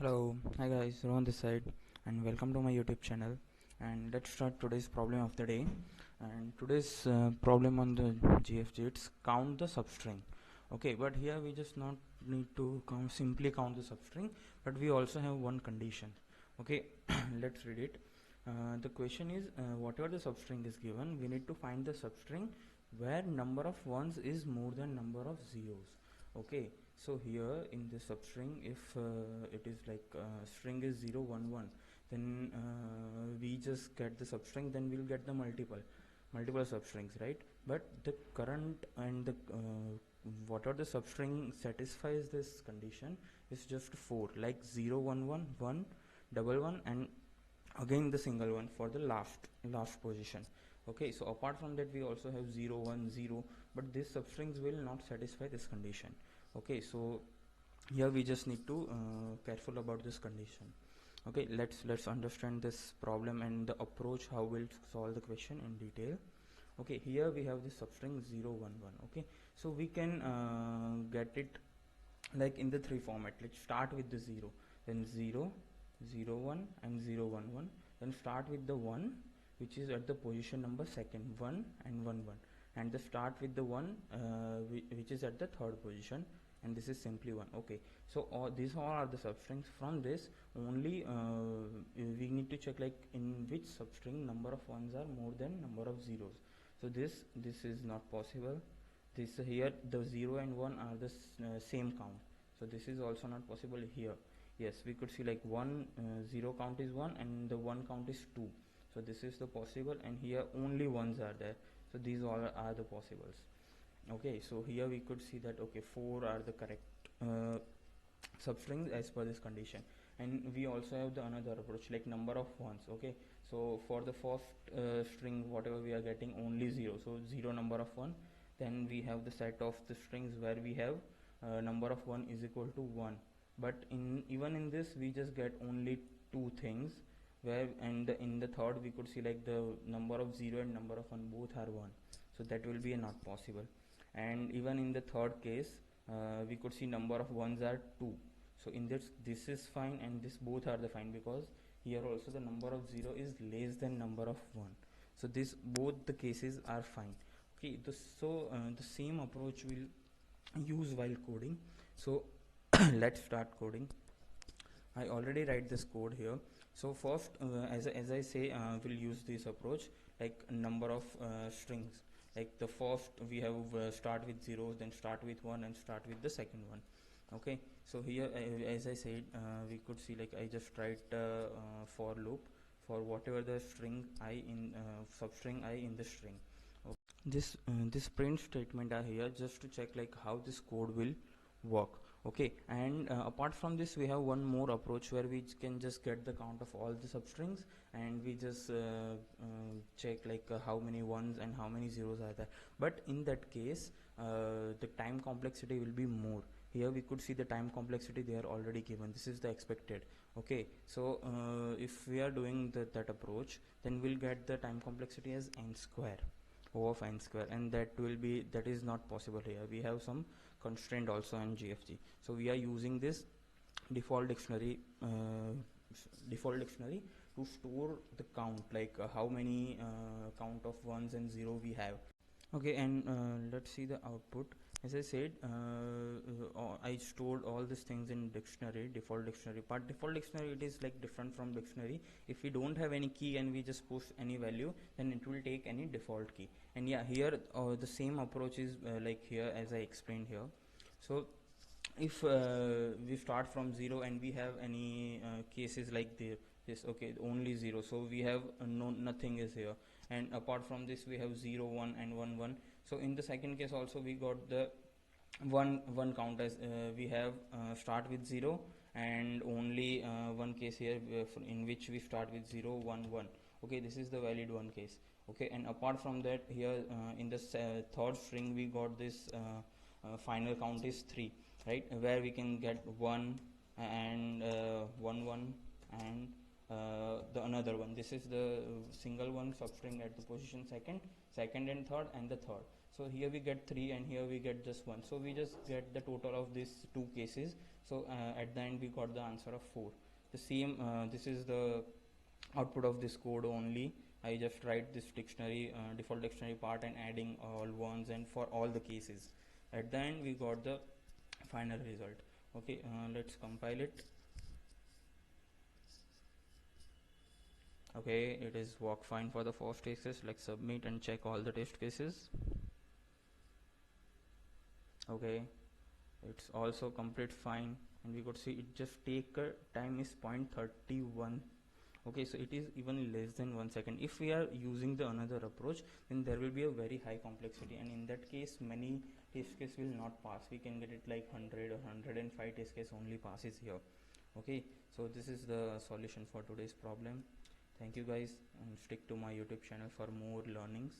Hello, hi guys, Rohan this side, and welcome to my YouTube channel. And let's start today's problem of the day. And today's problem on the GFG, it's count the substring. Okay, but here we just not need to simply count the substring, but we also have one condition. Okay, let's read it. The question is, whatever the substring is given, we need to find the substring where number of ones is more than number of zeros. Okay, so here in the substring, if it is like string is 0 1 1, then we just get the substring, then we'll get the multiple substrings, right? But the current and the whatever the substring satisfies this condition is just 4, like 0 1 1 1 double 1 and again the single one for the last position. Okay, so apart from that we also have 0 1 0, but these substrings will not satisfy this condition. Okay, so here we just need to careful about this condition. Okay, let's understand this problem and the approach how we'll solve the question in detail. Okay, here we have the substring 0 1 1. Okay, so we can get it like in the three format. Let's start with the 0, then 0 0 1 and 0 1 1, then start with the 1 which is at the position number second, 1 and 1 1, and the start with the 1 which is at the third position, and this is simply 1. Okay, so these all are the substrings. From this only we need to check like in which substring number of ones are more than number of zeros. So this is not possible. This here the 0 and 1 are the same count, so this is also not possible here. Yes, we could see like 0 count is 1 and the 1 count is 2, so this is the possible, and here only ones are there, so these all are the possibles. Okay, so here we could see that okay, 4 are the correct substrings as per this condition. And we also have the another approach like number of ones. Okay, so for the first string whatever we are getting only 0, so 0 number of 1. Then we have the set of the strings where we have number of 1 is equal to 1, but even in this we just get only two things, where and in the third we could see like the number of 0 and number of 1 both are 1, so that will be not possible. And even in the third case we could see number of ones are 2, so in this is fine, and this both are the fine, because here also the number of 0 is less than number of 1, so this both the cases are fine. Okay, the same approach we'll use while coding. So let's start coding. I already write this code here. So first as I say we'll use this approach like number of strings. Like the first we have start with 0, then start with 1 and start with the second one. Okay, so here as I said we could see like I just write for loop for whatever the string I in substring I in the string. Okay. This print statement are here just to check like how this code will work. Okay, and apart from this we have one more approach where we can just get the count of all the substrings, and we just check like how many ones and how many zeros are there. But in that case the time complexity will be more. Here we could see the time complexity they are already given. This is the expected. Okay, so if we are doing that approach, then we'll get the time complexity as n square, O of n square, and that is not possible here. We have some constraint also in GFG, so we are using this default dictionary to store the count, like how many count of ones and 0 we have. Okay, and let's see the output. As I said I stored all these things in dictionary, default dictionary part. Default dictionary, it is like different from dictionary. If we don't have any key and we just push any value, then it will take any default key. And yeah, here the same approach is like here as I explained here. So if we start from 0 and we have any cases like this, okay, only 0, so we have nothing is here, and apart from this we have 0 1 and 1 1. So in the second case also we got the one count as we have start with 0, and only one case here in which we start with 0 1 1. Okay, this is the valid one case. Okay, and apart from that here in the third string we got this final count is 3, right, where we can get 1 and 1 1 and the another one. This is the single one substring at the position second and third and the third. So here we get 3 and here we get just 1, so we just get the total of these two cases. So at the end we got the answer of 4. The same this is the output of this code only. I just write this dictionary default dictionary part and adding all ones and for all the cases. At the end we got the final result. Okay, let's compile it. Okay, it is work fine for the first cases. Let's submit and check all the test cases. Okay, it's also complete fine, and we could see it just take time is 0.31. okay, so it is even less than 1 second. If we are using the another approach, then there will be a very high complexity, and in that case many test case will not pass. We can get it like 100 or 105 test case only passes here. Okay, so this is the solution for today's problem. Thank you guys, and stick to my YouTube channel for more learnings.